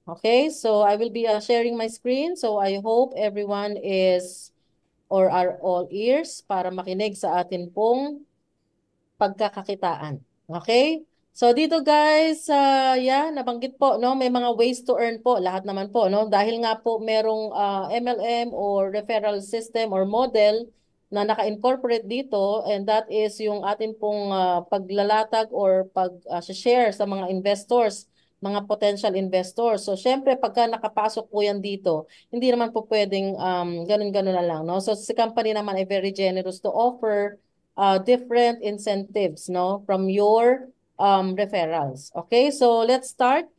Okay, so I will be sharing my screen. So I hope everyone is or are all ears para makinig sa atin pong pagkakakitaan. Okay? So dito guys, yeah, nabanggit po, no, may mga ways to earn po, lahat naman po, no, dahil nga po merong MLM or referral system or model na naka-incorporate dito, and that is yung atin pong paglalatag or pag-share sa mga investors, mga potential investors. So syempre pagka nakapasok po yan dito, hindi naman po pwedeng ganun-ganun na lang, no? So si company naman ay very generous to offer different incentives, no, from your referrals. Okay, so let's start.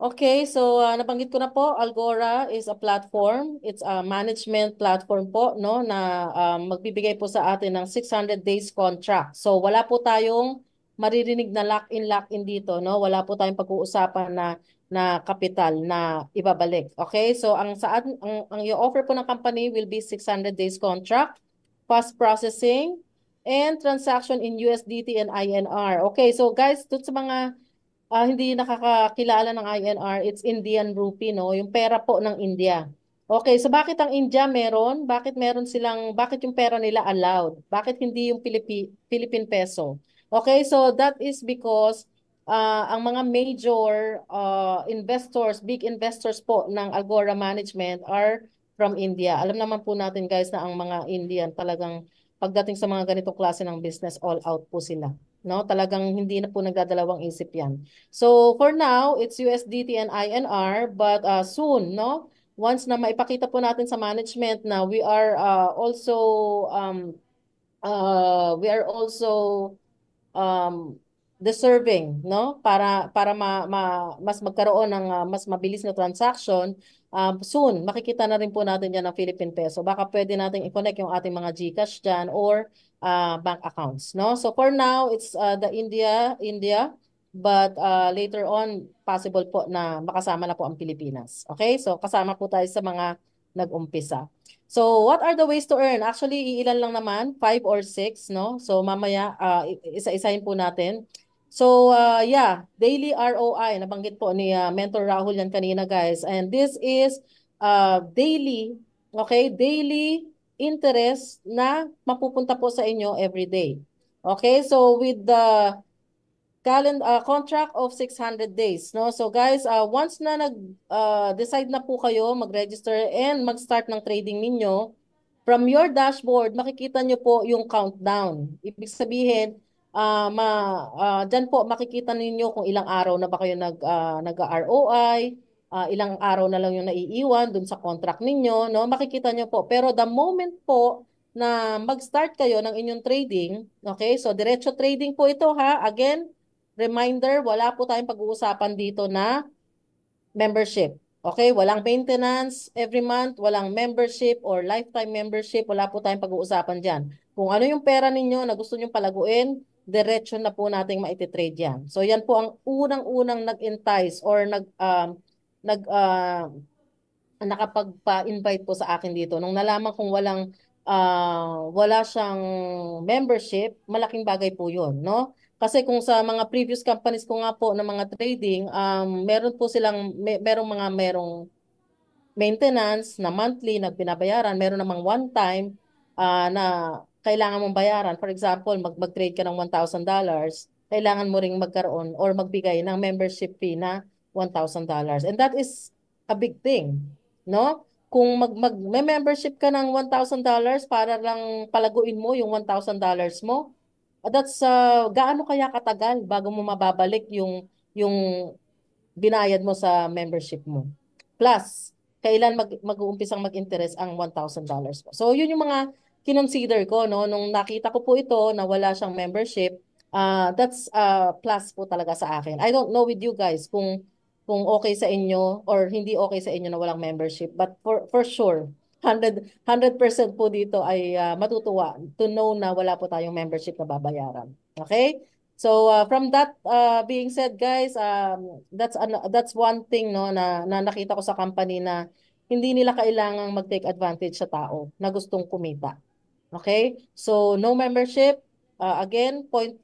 Okay, so nabanggit ko na po, Algora is a platform. It's a management platform po, no, na magbibigay po sa atin ng 600 days contract. So wala po tayong maririnig na lock-in dito, no? Wala po tayong pag-uusapan na kapital na ibabalik. Okay? So ang i-offer po ng company will be 600 days contract, fast processing, and transaction in USDT and INR. Okay, so guys, dun sa mga hindi nakakakilala ng INR, it's Indian rupee, no? Yung pera po ng India. Okay, so bakit ang India meron? Bakit yung pera nila allowed? Bakit hindi yung Philippine peso? Okay, so that is because ang mga major investors, big investors po ng Agora Management are from India. Alam naman po natin guys na ang mga Indian talagang pagdating sa mga ganitong klase ng business, all out po sila. No, talagang hindi na po nagdadalawang isip 'yan. So for now, it's USDT and INR, but soon, no? Once na maipakita po natin sa management na we are also um, deserving, no? Para mas magkaroon ng mas mabilis na transaction, soon makikita na rin po natin diyan ng Philippine peso. Baka pwede nating i-connect yung ating mga GCash diyan or bank accounts, no? So for now, it's the India, but later on possible po na makasama na po ang Pilipinas. Okay? So kasama po tayo sa mga nag-umpisa. So, what are the ways to earn? Actually, iilan lang naman, 5 or 6, no? So, mamaya, isa-isahin po natin. So, yeah, daily ROI, nabanggit po ni Mentor Rahul yan kanina, guys. And this is daily, okay, daily interest na mapupunta po sa inyo every day. Okay, so with the contract of 600 days, no? So guys, once na nag-decide na po kayo mag-register and mag-start ng trading ninyo, from your dashboard, makikita nyo po yung countdown. Ibig sabihin, dyan po makikita ninyo kung ilang araw na ba kayo nag-ROI, ilang araw na lang yung naiiwan dun sa contract ninyo, no? Makikita nyo po. Pero the moment po na mag-start kayo ng inyong trading, okay? So diretso trading po ito ha. Again, reminder, wala po tayong pag-uusapan dito na membership. Okay, walang maintenance every month, walang membership or lifetime membership, wala po tayong pag-uusapan dyan. Kung ano yung pera ninyo na gusto nyong palaguin, diretso na po nating maititrade yan. So yan po ang unang-unang nag-entice or nag, uh, nakapagpa-invite po sa akin dito. Nung nalaman kong wala siyang membership, malaking bagay po yun, no? Kasi kung sa mga previous companies ko nga po ng mga trading, meron po merong maintenance na monthly na binabayaran, meron namang one time na kailangan mong bayaran. For example, mag-trade ka ng $1,000, kailangan mo ring magkaroon or magbigay ng membership fee na $1,000. And that is a big thing, no? Kung may membership ka ng $1,000 para lang palaguin mo yung $1,000 mo, that's gaano kaya katagal bago mo mababalik yung binayad mo sa membership mo. Plus, kailan mag-uumpisang mag-interest ang $1,000 mo. So, yun yung mga kinonsider ko, no? Nung nakita ko po ito na wala siyang membership, that's plus po talaga sa akin. I don't know with you guys kung okay sa inyo or hindi okay sa inyo na walang membership. But for sure, 100% po dito ay matutuwa to know na wala po tayong membership na babayaran. Okay? So from that being said, guys, that's one thing, no, na nakita ko sa company na hindi nila kailangang mag-take advantage sa tao na gustong kumita. Okay? So no membership, again, 0.5%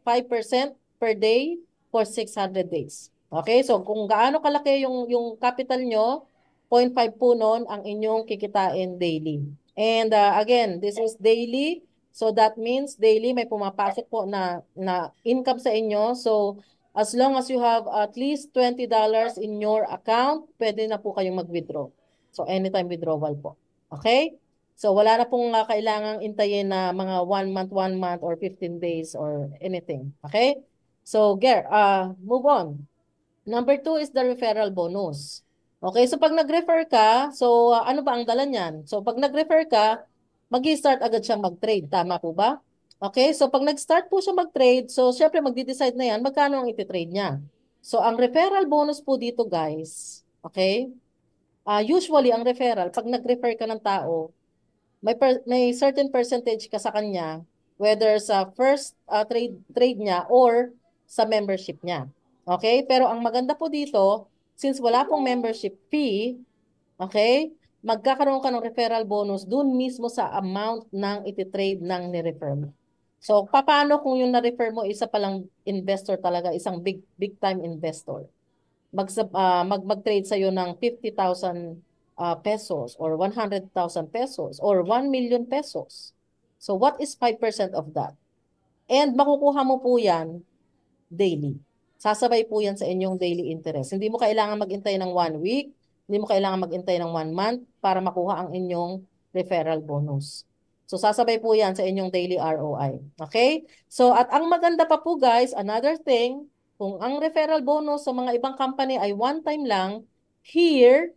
per day for 600 days. Okay, so kung gaano kalaki yung capital nyo, 0.5 po nun ang inyong kikitain daily. And again, this is daily. So that means daily may pumapasok po na income sa inyo. So as long as you have at least $20 in your account, pwede na po kayong mag-withdraw. So anytime withdrawal po. Okay? So wala na pong kailangang intayin na mga 1 month, or 15 days or anything. Okay? So, move on. Number two is the referral bonus. Okay, so pag nag-refer ka, so ano ba ang dala niyan? So pag nag-refer ka, mag-start agad siyang mag-trade. Tama po ba? Okay, so pag nag-start po siya mag-trade, so syempre magde-decide na yan magkano ang iti-trade niya. So ang referral bonus po dito guys, okay, usually ang referral, pag nag-refer ka ng tao, may certain percentage ka sa kanya whether sa first trade niya or sa membership niya. Okay? Pero ang maganda po dito, since wala pong membership fee, okay, magkakaroon ka ng referral bonus dun mismo sa amount ng ititrade ng ni-refer mo. So, paano kung yung na-refer mo isa palang investor talaga, isang big time investor? Mag-trade sa iyo ng 50,000 pesos or 100,000 pesos or 1 million pesos. So what is 5% of that? And makukuha mo po yan daily. Sasabay po yan sa inyong daily interest. Hindi mo kailangan mag-intay ng 1 week, hindi mo kailangan mag-intay ng 1 month para makuha ang inyong referral bonus. So sasabay po yan sa inyong daily ROI. Okay? So at ang maganda pa po guys, another thing, kung ang referral bonus sa mga ibang company ay one time lang, here,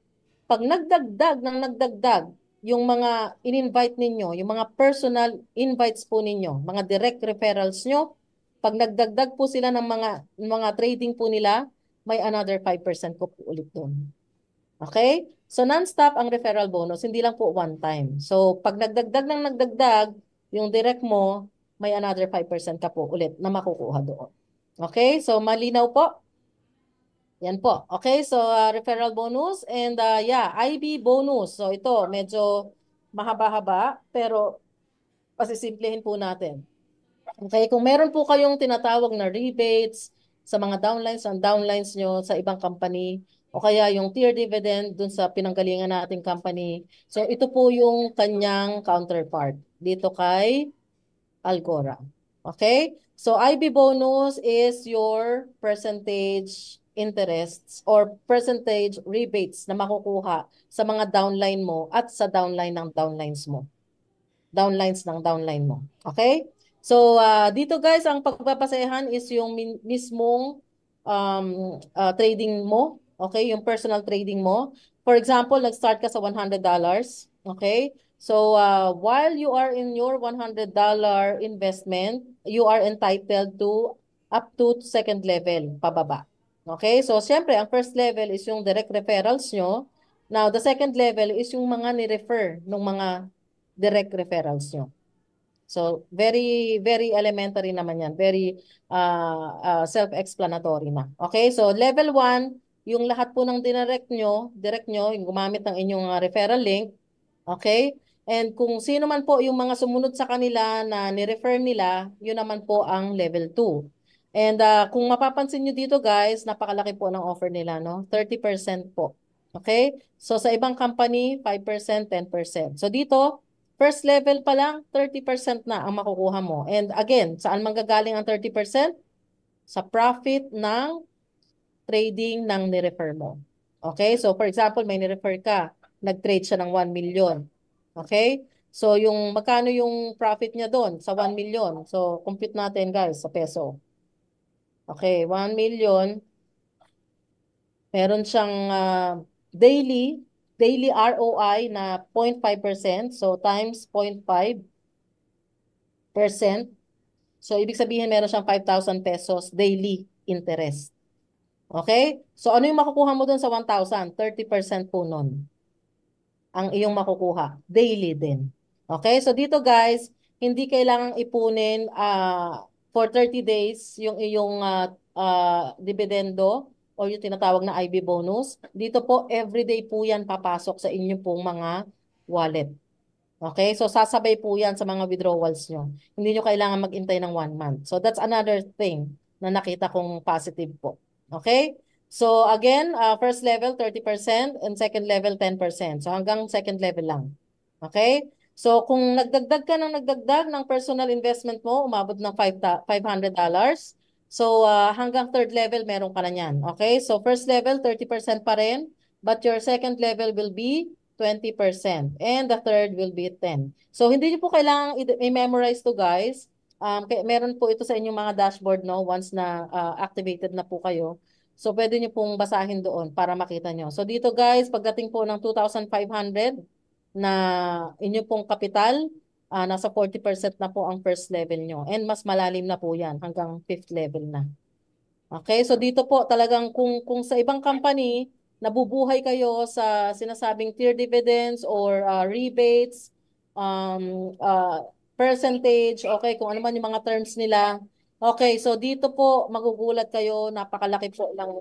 pag nagdagdag yung mga in-invite ninyo, yung mga personal invites po ninyo, mga direct referrals nyo, pag nagdagdag po sila ng mga trading po nila, may another 5% ko po ulit doon. Okay? So non-stop ang referral bonus, hindi lang po one time. So pag nagdagdag, yung direct mo, may another 5% ka po ulit na makukuha doon. Okay? So malinaw po? Yan po. Okay, so referral bonus and yeah, IB bonus. So ito, medyo mahaba-haba pero pasisimplihin po natin. Okay, kung meron po kayong tinatawag na rebates sa mga downlines nyo sa ibang company, o kaya yung tier dividend dun sa pinanggalingan nating company. So ito po yung kanyang counterpart dito kay Algora. Okay? So IB bonus is your percentage interests or percentage rebates na makukuha sa mga downline mo at sa downline ng downlines mo. Downlines ng downline mo. Okay? So, dito guys, ang pagpapasayahan is yung mismong trading mo. Okay? Yung personal trading mo. For example, nag-start ka sa $100. Okay? So, while you are in your $100 investment, you are entitled to up to second level, pababa. Okay? So, syempre, ang first level is yung direct referrals nyo. Now, the second level is yung mga ni-refer ng mga direct referrals nyo. So, very, very elementary naman yan. Very self-explanatory na. Okay, so level 1, yung lahat po ng direct nyo, yung gumamit ng inyong referral link. Okay, and kung sino man po yung mga sumunod sa kanila na ni-refer nila, yun naman po ang level 2. And kung mapapansin nyo dito guys, napakalaki po ng offer nila, no? 30% po. Okay, so sa ibang company, 5%, 10%. So dito, first level pa lang, 30% na ang makukuha mo. And again, saan manggagaling ang 30%? Sa profit ng trading ng ni-refer mo. Okay? So for example, may ni-refer ka, nag-trade siya ng 1 million. Okay? So yung magkano yung profit niya doon sa 1 million? So compute natin guys sa peso. Okay, 1 million. Meron siyang daily ROI na 0.5%. So times 0.5%. So ibig sabihin meron siyang 5,000 pesos daily interest. Okay? So ano yung makukuha mo dun sa 1,000? 30% po nun ang iyong makukuha. Daily din. Okay? So dito guys, hindi kailangang ipunin for 30 days yung iyong dividendo o yung tinatawag na IB bonus. Dito po, everyday po yan papasok sa inyong pong mga wallet. Okay? So sasabay po yan sa mga withdrawals nyo. Hindi nyo kailangan mag-intay ng 1 month. So that's another thing na nakita kong positive po. Okay? So again, first level 30% and second level 10%. So hanggang second level lang. Okay? So kung nagdagdag ka ng nagdagdag ng personal investment mo, umabot ng $500. So hanggang third level meron ka na niyan. Okay? So first level 30% pa rin, but your second level will be 20% and the third will be 10. So hindi niyo po kailangang i-memorize to, guys. Meron po ito sa inyong mga dashboard, no, once na activated na po kayo. So, pwede nyo pong basahin doon para makita nyo. So, dito guys, pagdating po ng 2,500 na inyo pong kapital, nasa 40% na po ang first level nyo. And mas malalim na po yan hanggang fifth level na. Okay, so dito po talagang kung sa ibang company, nabubuhay kayo sa sinasabing tier dividends or rebates, percentage, okay, kung ano man yung mga terms nila. Okay, so dito po magugulat kayo, napakalaki po ng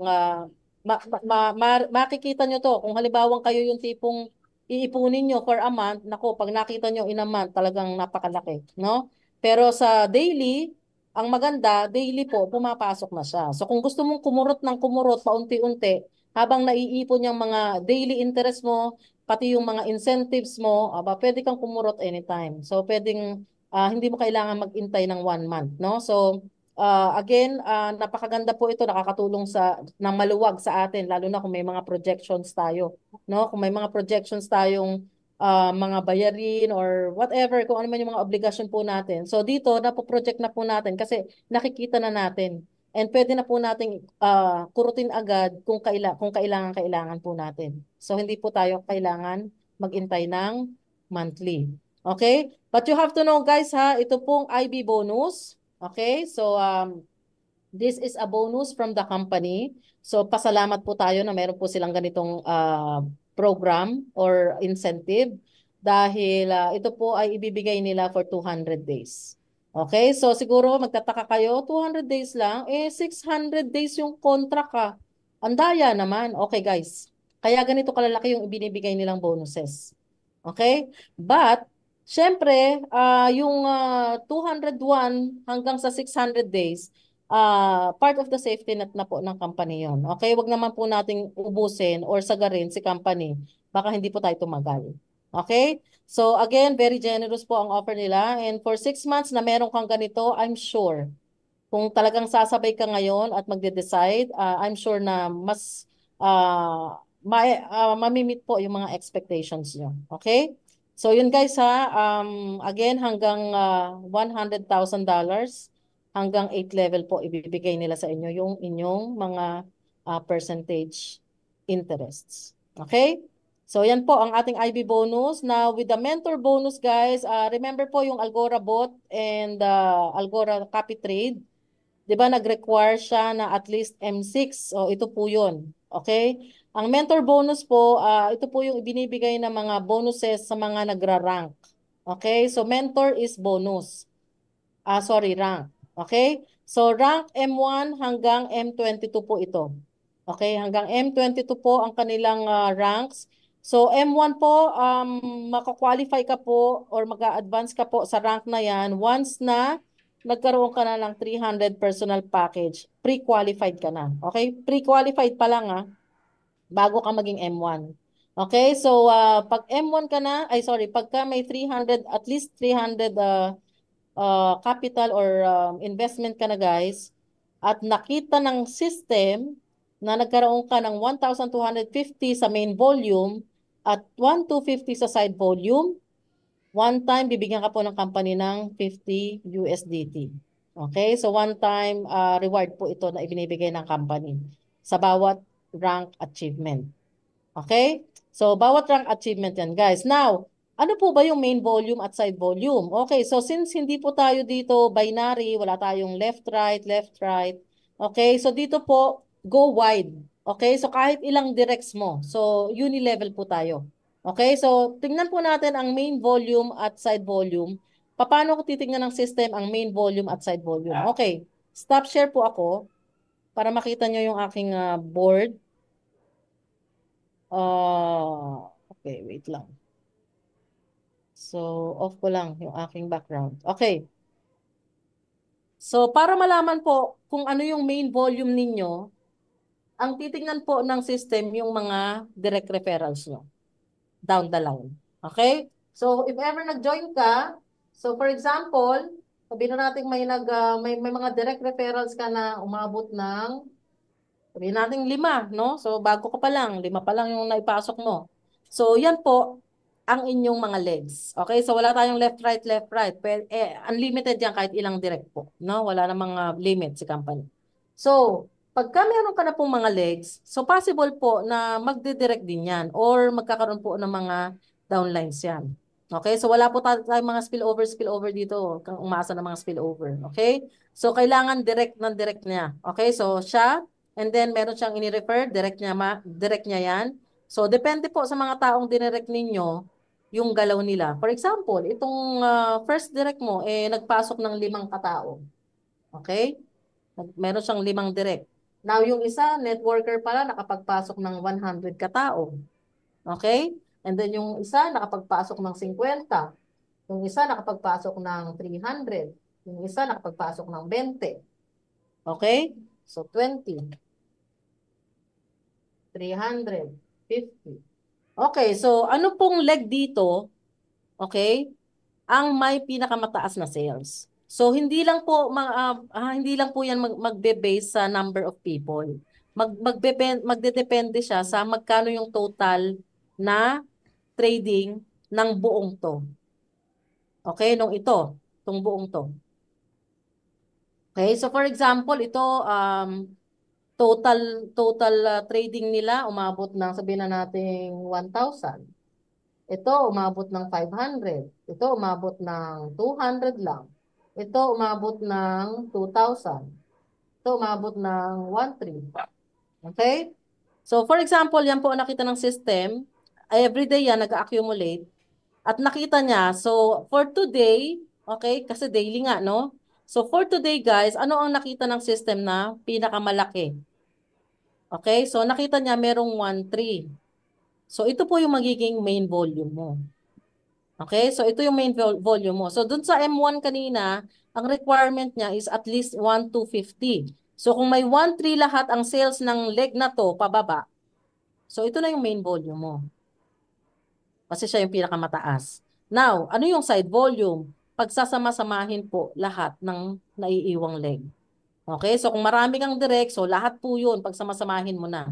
makikita nyo to. Kung halimbawa kayo yung tipong iipunin nyo for a month, nako, pag nakita nyo in a month, talagang napakalaki, no? Pero sa daily, ang maganda, daily po, pumapasok na siya. So kung gusto mong kumurot ng kumurot paunti-unti, habang naiipon yung mga daily interest mo, pati yung mga incentives mo, pwede kang kumurot anytime. So pwedeng hindi mo kailangan mag-intay ng 1 month, no? So again, napakaganda po ito, nakakatulong ng maluwag sa atin, lalo na kung may mga projections tayo, no? Kung may mga projections tayong mga bayarin or whatever, kung ano man yung mga obligasyon po natin. So dito, napoproject na po natin kasi nakikita na natin. And pwede na po nating kurutin agad kung kailangan po natin. So hindi po tayo kailangan magintay ng monthly. Okay? But you have to know guys ha, ito pong IB bonus. Okay? So this is a bonus from the company. So pasalamat po tayo na meron po silang ganitong program or incentive dahil ito po ay ibibigay nila for 200 days. Okay, so siguro magtataka kayo, 200 days lang, 600 days yung contract ka. Andaya naman. Okay guys, kaya ganito kalalaki yung ibinibigay nilang bonuses. Okay, but syempre, yung 201 hanggang sa 600 days, part of the safety net na po ng company yon. Okay, wag naman po nating ubusin or sagarin si company. Baka hindi po tayo tumagal. Okay? So again, very generous po ang offer nila. And for 6 months na meron kang ganito, I'm sure, kung talagang sasabay ka ngayon at magde-decide, I'm sure na mas mamimit po yung mga expectations nyo. Okay? So yun guys ha, again hanggang $100,000 hanggang 8 level po ibibigay nila sa inyo yung inyong mga percentage interests. Okay? So yan po ang ating IB bonus. Now with the mentor bonus guys, remember po yung Algora bot and Algora copy trade. 'Di ba nag-require siya na at least M6. O ito po 'yun. Okay? Ang mentor bonus po, ito po yung ibinibigay ng mga bonuses sa mga nagra-rank. Okay? So mentor is bonus. Sorry, rank. Okay? So rank M1 hanggang M22 po ito. Okay, hanggang M22 po ang kanilang ranks. So M1 po, makakwalify ka po or mag-a-advance ka po sa rank na yan once na nagkaroon ka na ng 300 personal package. Pre-qualified ka na. Okay? Pre-qualified pa lang bago ka maging M1. Okay? So pag M1 ka na, ay sorry, pagka may 300, at least 300 capital or investment ka na guys, at nakita ng system na nagkaroon ka ng 1,250 sa main volume at 1,250 sa side volume, one time bibigyan ka po ng company ng 50 USDT. Okay? So one time reward po ito na ibinibigay ng company sa bawat rank achievement. Okay? So, bawat rank achievement yan, guys. Now, ano po ba yung main volume at side volume? Okay, so since hindi po tayo dito binary, wala tayong left, right, left, right. Okay, so dito po, go wide. Okay, so kahit ilang directs mo. So, unilevel po tayo. Okay, so tingnan po natin ang main volume at side volume. Paano ko titingnan ng system ang main volume at side volume? Okay, stop share po ako para makita nyo yung aking board. Okay, wait lang. So, off ko lang yung aking background. Okay. So, para malaman po kung ano yung main volume ninyo, ang titingnan po ng system yung mga direct referrals nyo down the line. Okay? So, if ever nag-join ka, so for example, sabihin na natin may mga direct referrals ka na umabot ng, sabihin natin 5, no? So, bago ka pa lang, 5 pa lang yung naipasok mo. So, yan po ang inyong mga legs. Okay? So, wala tayong left, right, left, right. Unlimited yan kahit ilang direct po. No? Wala na mga limit si company. So, pagka meron ka na pong mga legs, so possible po na magdidirect din yan or magkakaroon po ng mga downlines yan. Okay? So, wala po tayong mga spillover dito. Kang umasa ng mga spillover. Okay? So, kailangan direct niya. Okay? So, siya, and then meron siyang ini-refer, direct niya yan. So, depende po sa mga taong dinirect ninyo yung galaw nila. For example, itong first direct mo, nagpasok ng 5 katao. Okay? Meron siyang 5 direct. Now, yung isa, networker pala, nakapagpasok ng 100 katao. Okay? And then yung isa, nakapagpasok ng 50. Yung isa, nakapagpasok ng 300. Yung isa, nakapagpasok ng 20. Okay? So, 20. 350. Okay, so ano pong leg dito, okay, ang may pinakamataas na sales. So hindi lang po yan magbe-base sa number of people. Magdedepende siya sa magkano yung total na trading ng buong to. Okay, itong buong to. Okay, so for example, ito total trading nila umabot ng sabihin na nating 1,000. Ito umabot ng 500. Ito umabot ng 200 lang. Ito umabot ng 2,000. Ito umabot ng 1,300. Okay? So for example, yan po ang nakita ng system. Everyday yan nag-accumulate. At nakita niya, so for today, okay, kasi daily nga, no? So for today guys, ano ang nakita ng system na pinakamalaki? Okay, so nakita niya merong 1,300. So ito po yung magiging main volume mo. Okay, so ito yung main volume mo. So dun sa M1 kanina, ang requirement niya is at least 1,250. So kung may 1,300 lahat ang sales ng leg na to pababa, so ito na yung main volume mo. Kasi siya yung pinakamataas. Now, ano yung side volume? Pagsasama-samahin po lahat ng naiiwang leg. Okay, so kung marami kang direct, so lahat po yun, pagsama-samahin mo na.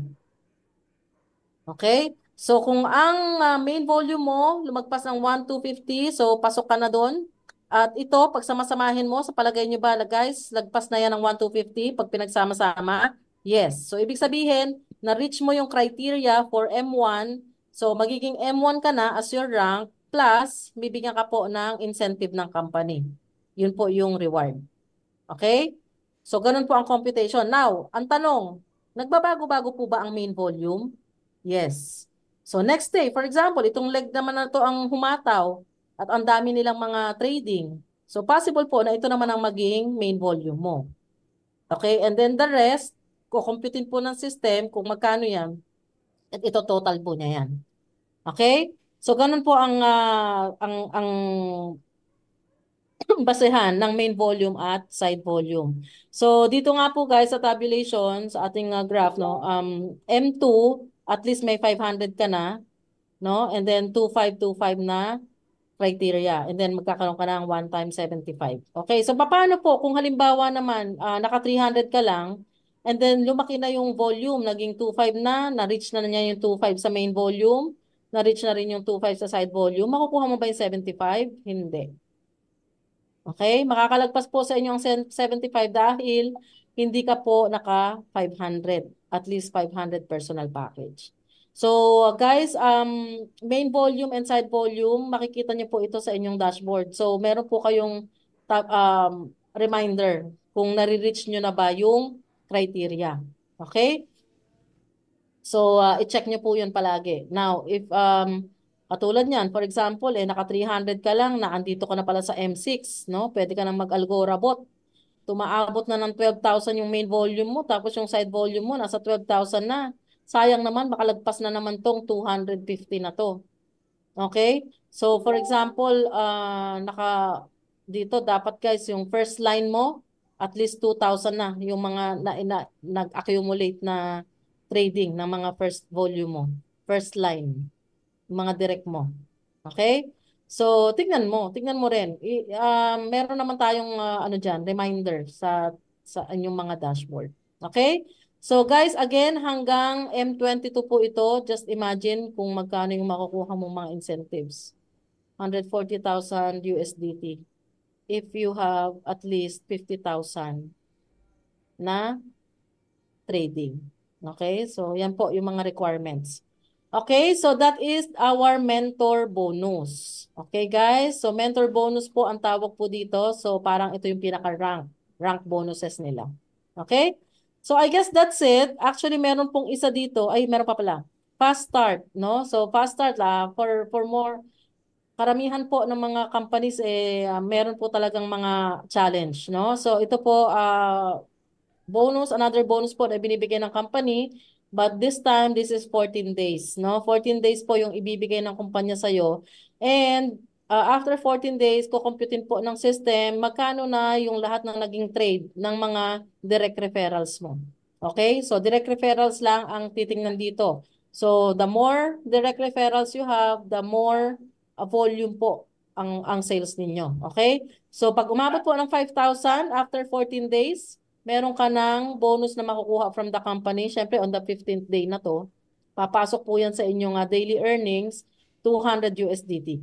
Okay? So kung ang main volume mo lumagpas ng 1,250, so pasok ka na doon. At ito, pag sama-samahin mo, sa palagay nyo ba, guys, lagpas na yan ng 1,250 pag pinagsama-sama? Yes. So ibig sabihin, na-reach mo yung criteria for M1. So magiging M1 ka na as your rank, plus bibigyan ka po ng incentive ng company. Yun po yung reward. Okay? So ganun po ang computation. Now, ang tanong, nagbabago-bago po ba ang main volume? Yes. So next day, for example, itong leg naman na to ang humataw at ang dami nilang mga trading. So possible po na ito naman ang maging main volume mo. Okay? And then the rest, kukumputin po ng system kung magkano yan at ito total po niya yan. Okay? So ganun po ang basehan ng main volume at side volume. So dito nga po guys sa tabulation sa ating graph no, M2 at least may 500 ka na, no? And then 2,525 na criteria. And then magkakaroon ka ng 1 times 75. Okay, so paano po kung halimbawa naman naka 300 ka lang and then lumaki na yung volume, naging 2,500 na-reach na niya yung 2,500 sa main volume, na-reach na rin yung 2,500 sa side volume, makukuha mo ba yung 75? Hindi. Okay? Makakalagpas po sa inyo ang 75 dahil hindi ka po naka 500. At least 500 personal package. So guys, main volume and side volume, makikita niyo po ito sa inyong dashboard. So meron po kayong reminder kung nare-reach niyo na ba yung criteria. Okay? So i-check niyo po yun palagi. Now, if katulad niyan, for example, naka 300 ka lang, na andito ka na pala sa M6, no? Pwede ka nang mag-algora bot. Tumaabot na ng 12,000 yung main volume mo, tapos yung side volume mo, nasa 12,000 na. Sayang naman, makalagpas na naman tong 250 na to. Okay? So, for example, dito, dapat guys, yung first line mo, at least 2,000 na, yung mga nag-accumulate na trading ng mga first volume mo, first line, mga direct mo. Okay? So, tignan mo rin. Meron naman tayong ano diyan, reminder sa inyong mga dashboard. Okay? So, guys, again, hanggang M22 po ito. Just imagine kung magkano yung makukuha mong mga incentives. 140,000 USDT. If you have at least 50,000 na trading. Okay? So, yan po yung mga requirements. Okay, so that is our mentor bonus. Okay, guys? So, mentor bonus po ang tawag po dito. So, parang ito yung rank bonuses nila. Okay? So, I guess that's it. Actually, meron pong isa dito. Ay, meron pa pala. Fast start, no? So, fast start for more karamihan po ng mga companies meron po talagang mga challenge, no? So, ito po another bonus po na binibigay ng company, but this time, this is 14 days, no? 14 days po yung ibibigay ng kumpanya sa'yo. And after 14 days, kukumputin po ng system, magkano na yung lahat ng naging trade ng mga direct referrals mo. Okay? So, direct referrals lang ang titingnan dito. So, the more direct referrals you have, the more volume po ang sales ninyo. Okay? So, pag umabot po ng 5,000 after 14 days, meron ka ng bonus na makukuha from the company. Siyempre, on the 15th day na to, papasok po yan sa inyong daily earnings, 200 USDT.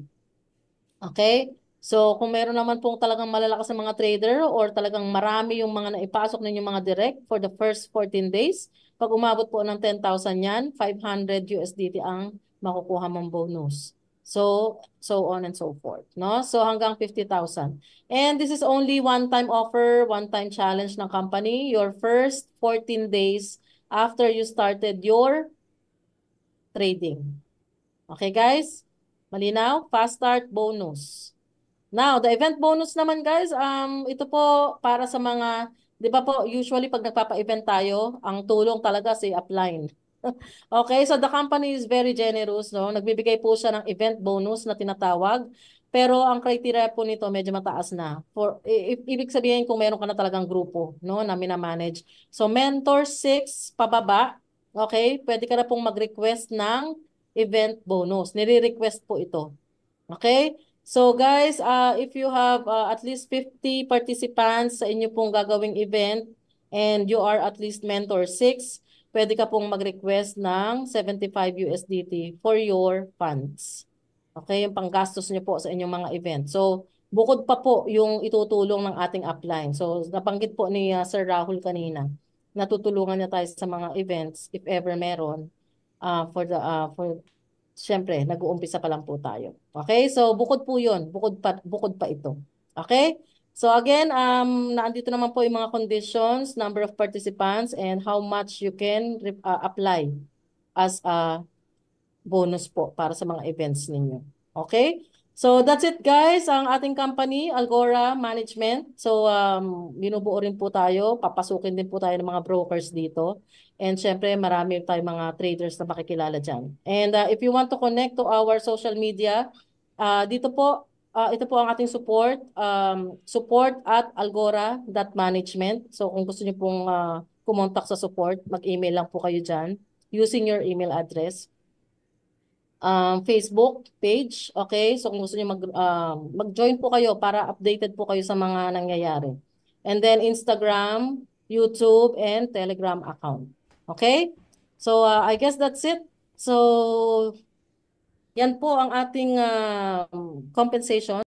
Okay? So, kung meron naman pong talagang malalakas na mga trader or talagang marami yung mga naipasok ninyong mga direct for the first 14 days, pag umabot po ng 10,000 yan, 500 USDT ang makukuha mong bonus. So on and so forth, no? So hanggang 50,000. And this is only one-time offer, one-time challenge ng company. Your first 14 days after you started your trading. Okay, guys? Malinaw? Fast start bonus. Now, the event bonus naman, guys, ito po para sa mga, di ba po, usually pag nagpapa-event tayo, ang tulong talaga si upline. Okay, so the company is very generous, no? Nagbibigay po siya ng event bonus na tinatawag. Pero ang criteria po nito medyo mataas na. Ibig sabihin kung meron ka na talagang grupo, no, na minamanage. So mentor 6 pababa, okay, pwede ka na pong mag-request ng event bonus. Nire-request po ito. Okay? So guys, if you have at least 50 participants sa inyo pong gagawing event and you are at least mentor 6, pwede ka pong mag-request ng 75 USDT for your funds. Okay, yung panggastos niyo po sa inyong mga event. So, bukod pa po yung itutulong ng ating upline. So, nabanggit po ni Sir Rahul kanina, natutulungan niya tayo sa mga events if ever meron for siyempre, nag-uumpisa pa lang po tayo. Okay? So, bukod po yun. Bukod pa ito. Okay? So, again, naandito naman po yung mga conditions, number of participants, and how much you can apply as a bonus po para sa mga events ninyo. Okay? So, that's it, guys. Ang ating company, Algora Management. So, binubuo rin po tayo. Papasukin din po tayo ng mga brokers dito. And syempre, marami tayong mga traders na makikilala dyan. And if you want to connect to our social media, dito po, ito po ang ating support at algora.management. So, kung gusto niyo pong kumontak sa support, mag-email lang po kayo dyan using your email address. Facebook page, okay? So kung gusto niyo mag-join po kayo para updated po kayo sa mga nangyayari. And then Instagram, YouTube, and Telegram account. Okay? So I guess that's it. So yan po ang ating compensation.